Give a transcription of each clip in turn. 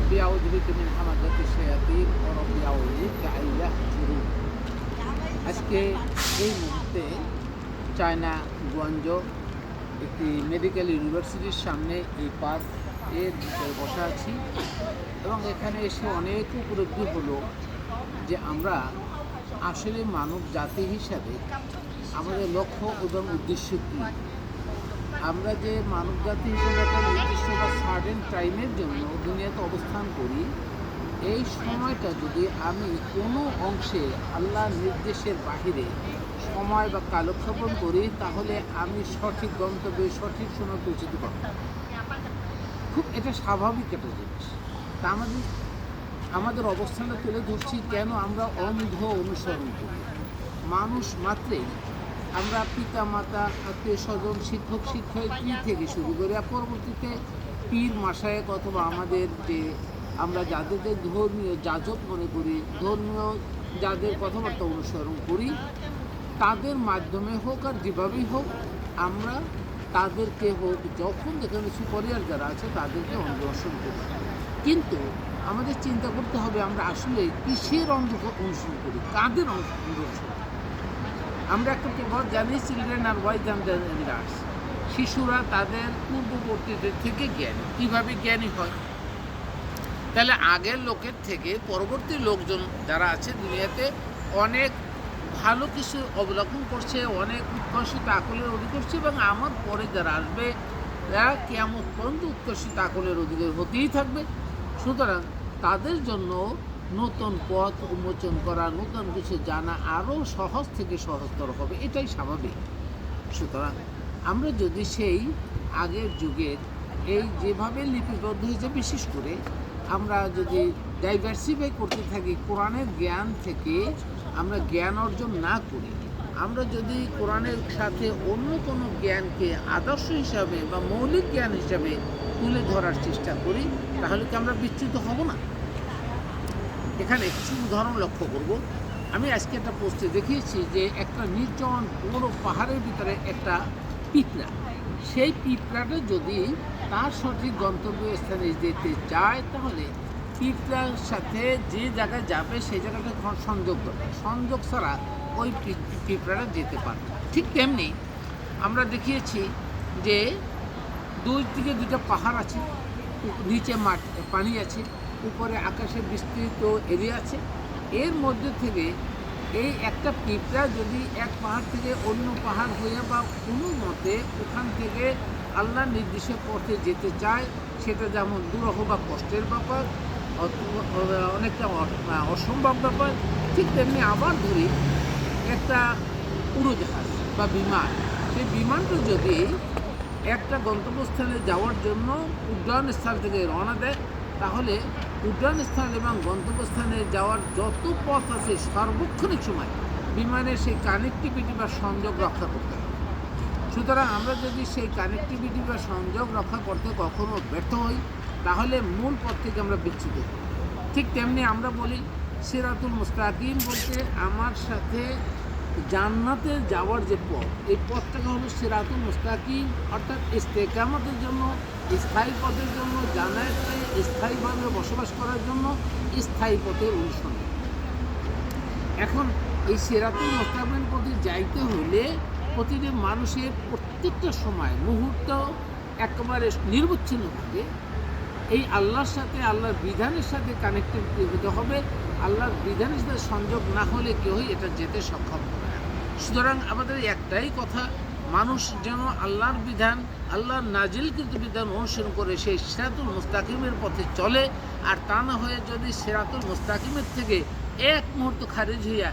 রব্বি আউযু বিকা মিন হামাযাতিশ শায়াতিন ওয়া রব্বি আউযু বিকা আন ইয়াহযুরুন। আজকে এই মুহূর্তে চায়না গুয়াংজো একটি মেডিকেল ইউনিভার্সিটির সামনে এই পার্ক এর ভিতরে বসা আছি এবং এখানে এসে অনেক উপলব্ধি হলো যে আমরা আসলে মানব জাতি হিসাবে আমাদের লক্ষ্য এবং উদ্দেশ্য কী। আমরা যে মানব জাতি হিসেবে একটা নির্দিষ্ট বা সার্টেন টাইমের জন্য দুনিয়াতে অবস্থান করি, এই সময়টা যদি আমি কোনো অংশে আল্লাহর নির্দেশের বাহিরে সময় বা কালক্ষেপণ করি, তাহলে আমি সঠিক গন্তব্যে সঠিক সময় পৌঁছতে পারব। খুব এটা স্বাভাবিক একটা জিনিস। তা আমাদের অবস্থানটা তুলে ধরছি কেন আমরা অন্ধ অনুসরণ করি। মানুষ মাত্রেই আমরা পিতা মাতা, আত্মীয় স্বজন, শিক্ষক শিক্ষয়িত্রী থেকে শুরু করে পরবর্তীতে পীর মাশায়েখ অথবা আমাদের যে আমরা যাদেরকে ধর্মীয় যাজক মনে করি, ধর্মীয় যাদের কথাবার্তা অনুসরণ করি, তাদের মাধ্যমে হোক আর যেভাবেই হোক আমরা তাদেরকে হোক যখন যেখানে সুপরিয়ার যারা আছে তাদেরকে অনুসরণ করি। কিন্তু আমাদের চিন্তা করতে হবে আমরা আসলে কিসের অনুসরণ করি, কাদের অনুসরণ করি। আমরা একটা প্রভাব জানি, children are wise and elders, শিশুরা তাদের পূর্ববর্তীদের থেকে জ্ঞানী। কীভাবে জ্ঞানী হয়? তাহলে আগের লোকের থেকে পরবর্তী লোকজন যারা আছে দুনিয়াতে অনেক ভালো কিছু অবলোকন করছে, অনেক উৎকর্ষিত আকলের অধিকার করছে এবং আমার পরে যারা আসবে তারা কিয়ামত পর্যন্ত উৎকর্ষিত আকলের অধিকার হতেই থাকবে। সুতরাং তাদের জন্য নতুন পথ উন্মোচন করা, নতুন কিছু জানা আরও সহজ থেকে সহজতর হবে, এটাই স্বাভাবিক। সুতরাং আমরা যদি সেই আগের যুগের এই যেভাবে লিপিবদ্ধ হয়েছে, বিশেষ করে আমরা যদি ডাইভার্সিফাই করতে থাকি, কোরআনের জ্ঞান থেকে আমরা জ্ঞান অর্জন না করি, আমরা যদি কোরআনের সাথে অন্য কোনো জ্ঞানকে আদর্শ হিসাবে বা মৌলিক জ্ঞান হিসাবে তুলে ধরার চেষ্টা করি, তাহলে কি আমরা বিচ্যুত হব না? এখানে কিছু উদাহরণ লক্ষ্য করব। আমি আজকে একটা পোস্টে দেখিয়েছি যে একটা নির্জন বড় পাহাড়ের ভিতরে একটা পিঁপড়া, সেই পিঁপড়াটা যদি তার সঠিক গন্তব্য স্থানে যেতে চায়, তাহলে পিঁপড়ার সাথে যে জায়গায় যাবে সেই জায়গাটা সংযোগ দরকার। সংযোগ ছাড়া ওই পিঁপড়াটা যেতে পারবে। ঠিক তেমনি আমরা দেখিয়েছি যে দুই দিকে দুইটা পাহাড় আছে, নিচে পানি আছে, উপরে আকাশে বিস্তৃত এরিয়া আছে। এর মধ্যে থেকে এই একটা পিঁপড়া যদি এক পাহাড় থেকে অন্য পাহাড় হয়ে বা কোনো মতে ওখান থেকে আল্লাহর নির্দেশের পথে যেতে চায়, সেটা যেমন দুরূহ বা কষ্টের ব্যাপার, অনেকটা অসম্ভব ব্যাপার। ঠিক তেমনি আবার ধরি একটা উড়োজাহাজ বা বিমান, সেই বিমানটা যদি একটা গন্তব্যস্থানে যাওয়ার জন্য উড্ডয়ন স্থল থেকে রওনা দেয়, তাহলে উড্ডয়ন স্থল এবং গন্তব্যস্থানে যাওয়ার যত পথ আছে সার্বক্ষণিক সময় বিমানের সেই কানেক্টিভিটি বা সংযোগ রক্ষা করতে হবে। সুতরাং আমরা যদি সেই কানেক্টিভিটি বা সংযোগ রক্ষা করতে কখনো ব্যর্থ হই, তাহলে মূল পথ থেকে আমরা বিচ্যুত হই। ঠিক তেমনি আমরা বলি সিরাতুল মুস্তাকিম বলতে আমার সাথে জান্নাতে যাওয়ার যে পথ, এই পথটাকে হলো সিরাতুল মুস্তাকিম, অর্থাৎ ইস্তেকামতের জন্য, স্থায়ী পথের জন্য, জান্নাতে স্থায়ীভাবে বসবাস করার জন্য স্থায়ী পথের অনুসরণ। এখন এই সিরাতুল মুস্তাকিমের পথে যাইতে হলে প্রতিটি মানুষের প্রত্যেকটা সময় মুহূর্ত একেবারে নির্বিচ্ছিন্নভাবে এই আল্লাহর সাথে, আল্লাহর বিধানের সাথে কানেক্টেড হতে হবে। আল্লাহর বিধানের সাথে সংযোগ না হলে কেউই এটা যেতে সক্ষম হবে না। সুতরাং আমাদের একটাই কথা, মানুষ যেন আল্লাহর বিধান, আল্লাহর নাজিলকৃত বিধান অনুসরণ করে সেই সিরাতুল মুস্তাকিমের পথে চলে। আর তা না হয়ে যদি সিরাতুল মুস্তাকিমের থেকে এক মুহূর্ত খারিজ হইয়া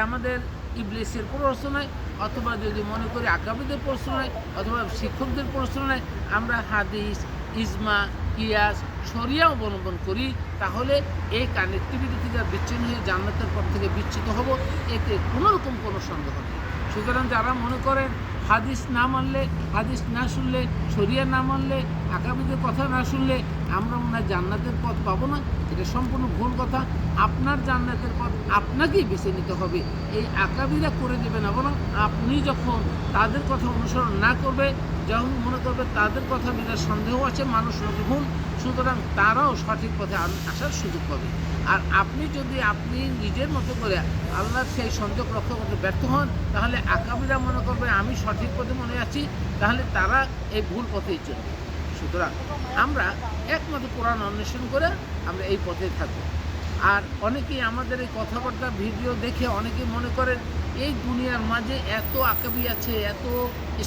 আমাদের ইবলিসের প্ররোচনায়, অথবা যদি মনে করি আকাবিদের প্ররোচনায়, অথবা শিক্ষকদের প্ররোচনায় আমরা হাদিস, ইজমা, কিয়াস, শরিয়া অবলম্বন করি, তাহলে এই কানেক্টিভিটি থেকে বিচ্ছিন্ন হয়ে জান্নাতের পর থেকে বিচ্যুত হব, এতে কোনোরকম কোনো সন্দেহ নেই। সুতরাং যারা মনে করেন হাদিস না মানলে, হাদিস না শুনলে, শরিয়া না মানলে, আকাবিদের কথা না শুনলে আমরা মনে হয় জান্নাতের পথ পাবো না, এটা সম্পূর্ণ ভুল কথা। আপনার জান্নাতের পথ আপনাকেই বেছে নিতে হবে, এই আকাবিরা করে দেবে না। বরং আপনি যখন তাদের কথা অনুসরণ না করবে, যখন মনে করবে তাদের কথা বিনা সন্দেহ আছে মানুষ ভুল, সুতরাং তারাও সঠিক পথে আসার সুযোগ পাবে। আর আপনি যদি আপনি নিজের মতো করে আল্লাহর সেই সংযোগ রক্ষা করতে ব্যর্থ হন, তাহলে আকাবিরা মনে করবে আমি সঠিক পথে মনে আছি, তাহলে তারা এই ভুল পথেই চলবে। সুতরাং আমরা একমাত্র কোরআন অন্বেষণ করে আমরা এই পথে থাকবো। আর অনেকেই আমাদের এই কথাবার্তা ভিডিও দেখে অনেকেই মনে করেন এই দুনিয়ার মাঝে এত আকাবি আছে, এত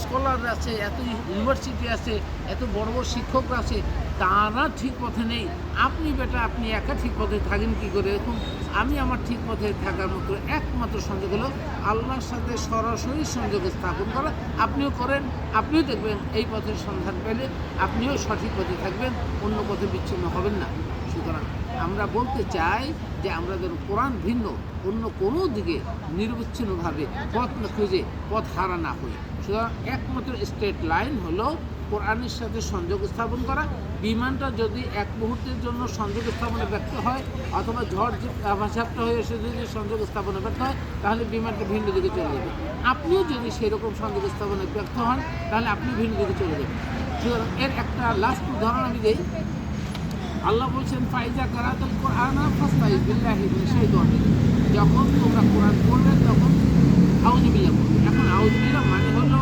স্কলার আছে, এত ইউনিভার্সিটি আছে, এত বড় বড় শিক্ষকরা আছে, তারা ঠিক পথে নেই। আপনি আপনি একা ঠিক পথে থাকেন কী করে? এরকম আমি আমার ঠিক পথে থাকার মতো একমাত্র সংযোগ হলো আল্লাহর সাথে সরাসরি সংযোগ স্থাপন করা। আপনিও করেন, আপনিও দেখবেন এই পথের সন্ধান পেলে আপনিও সঠিক পথে থাকবেন, অন্য পথে বিচ্ছিন্ন হবেন না। সুতরাং আমরা বলতে চাই যে আমরা যেন কোরআন ভিন্ন অন্য কোনো দিকে নিরবিচ্ছিন্নভাবে পথ না খুঁজে পথ হারা না হই। সুতরাং একমাত্র স্ট্রেট লাইন হলো কোরআনের সাথে সংযোগ স্থাপন করা। বিমানটা যদি এক মুহূর্তের জন্য সংযোগ স্থাপনে ব্যর্থ হয় অথবা ঝড় ঝাপটা হয়ে এসে যদি সংযোগ স্থাপনে ব্যর্থ হয়, তাহলে বিমানটা ভিন্ন দিকে চলে যাবে। আপনিও যদি সেরকম সংযোগ স্থাপনে ব্যর্থ হন, তাহলে আপনিও ভিন্ন দিকে চলে যাবেন। সুতরাং এর একটা লাস্ট উদাহরণ আমি দিই। আল্লাহ বলছেন ফাইজা কারাতুল কুরআনা ফাস্তাইজ বিল্লাহি মিনাশ শাইতানির রাজিম। যখন তোমরা কোরআন পড়বে তখন আউযু বিল্লাহ পড়বে। এখন আউযু বিল্লাহ মানে হলো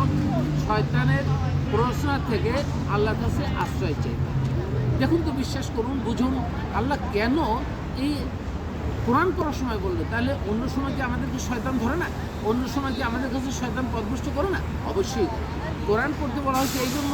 শয়তানের প্ররোচনা থেকে আল্লাহর কাছে আশ্রয় চাইবে। দেখুন তো, বিশ্বাস করুন, বুঝুন আল্লাহ কেন এই কোরআন পড়ার সময় বলবে। তাহলে অন্য সময় কি আমাদেরকে শয়তান ধরে না? অন্য সময় কি আমাদের কাছে শয়তান পথভ্রষ্ট করে না? অবশ্যই। কোরআন পড়তে বলা হচ্ছে এই জন্য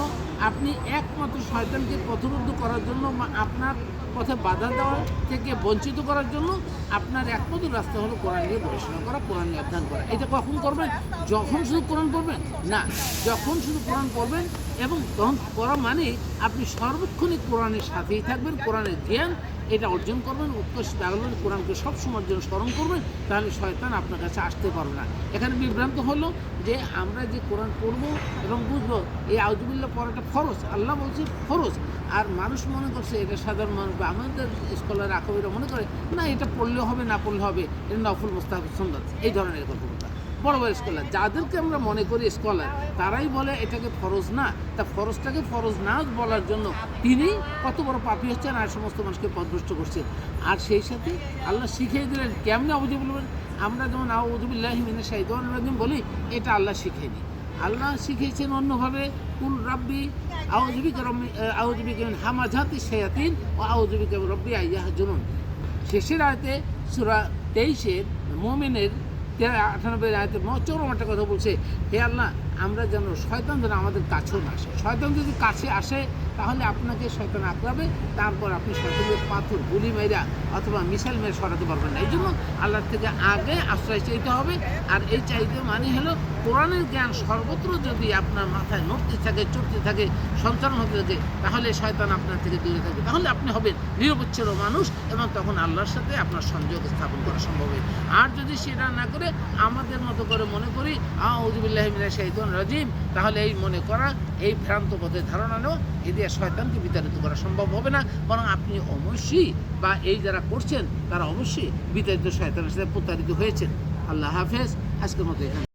আপনি একমাত্র শয়তানকে পথরুদ্ধ করার জন্য বা আপনার পথে বাধা দেওয়া থেকে বঞ্চিত করার জন্য আপনার একমাত্র রাস্তা হলো কোরআন নিয়ে গবেষণা করা, কোরআন নিয়ে অধ্যয়ন করা। এটা কখন করবেন? যখন শুধু কোরআন পড়বেন না, যখন শুধু কোরআন পড়বেন এবং তখন পড়া মানে আপনি সর্বক্ষণিক কোরআনের সাথেই থাকবেন, কোরআনের জ্ঞান এটা অর্জন করবেন, উৎকর্ষ জাগবেন, কোরআনকে সবসময়ের জন্য স্মরণ করবেন, তাহলে শয়তান আপনার কাছে আসতে পারবে না। এখানে বিভ্রান্ত হলো যে আমরা যে কোরআন পড়বো এবং বুঝবো এই আউযু বিল্লাহ পড়াটা ফরজ, আল্লাহ বলছে ফরজ, আর মানুষ মনে করছে এটা সাধারণ মানুষ বা আমাদের স্কলার আকাবিরা মনে করে না এটা পড়লেও হবে, না পড়লে হবে, এটা নফল মুস্তাহাব সুন্নাত, এই ধরনের কথাবার্তা। বড় বড় স্কলার যাদেরকে আমরা মনে করি স্কলার, তারাই বলে এটাকে ফরজ না। তা ফরজটাকে ফরজ না বলার জন্য তিনি কত বড় পাপী হচ্ছেন আর সমস্ত মানুষকে পথভ্রষ্ট করছেন। আর সেই সাথে আল্লাহ শিখিয়ে দিলেন কেমনে আউযু বিল্লাহ। আমরা যেমন আউযু বিল্লাহি মিনাশ শাইতানির রাজিম বলি, এটা আল্লাহ শিখিয়ে দিই। আল্লাহ শিখিয়েছেন অন্যভাবে, কুল রাব্বি আউযু বিকা মিন হামাযাতিশ শায়াতিন ওয়া আউযু বিকা রাব্বি আইয়াহজুরুন। শেষের আয়াতে সূরা 23-এর মুমিনের 98 আয়াতে চরম একটা কথা বলছে, হে আল্লাহ আমরা যেন শয়তান যেন আমাদের কাছেও না আসে। শয়তান যদি কাছে আসে তাহলে আপনাকে শয়তান আঁকড়াবে, তারপর আপনি শয়তানের পাথর গুলি মেরা অথবা মিসাইল মেরে সরাতে পারবেন না। এই জন্য আল্লাহর থেকে আগে আশ্রয় চাইতে হবে। আর এই চাইতে মানে হলো কোরআনের জ্ঞান সর্বত্র যদি আপনার মাথায় নড়তে থাকে, চড়তে থাকে, সঞ্চালন হতে থাকে, তাহলে শয়তান আপনার থেকে দূরে থাকবে, তাহলে আপনি হবেন নিরবচ্ছিন্ন মানুষ এবং তখন আল্লাহর সাথে আপনার সংযোগ স্থাপন করা সম্ভব হবে। আর যদি সেটা না করে আমাদের মতো করে মনে করি আউযু বিল্লাহি মিনাশ শাইতানির রাজিম, তাহলে এই মনে করা, এই ভ্রান্ত পথে ধারণা নেওয়া, এই দিয়ে শয়তানকে বিতাড়িত করা সম্ভব হবে না, বরং আপনি অবশ্যই বা এই যারা করছেন তারা অবশ্যই বিতাড়িত শয়তানের সাথে প্রতারিত হয়েছেন। আল্লাহ হাফেজ। আজকের মতো এখানে।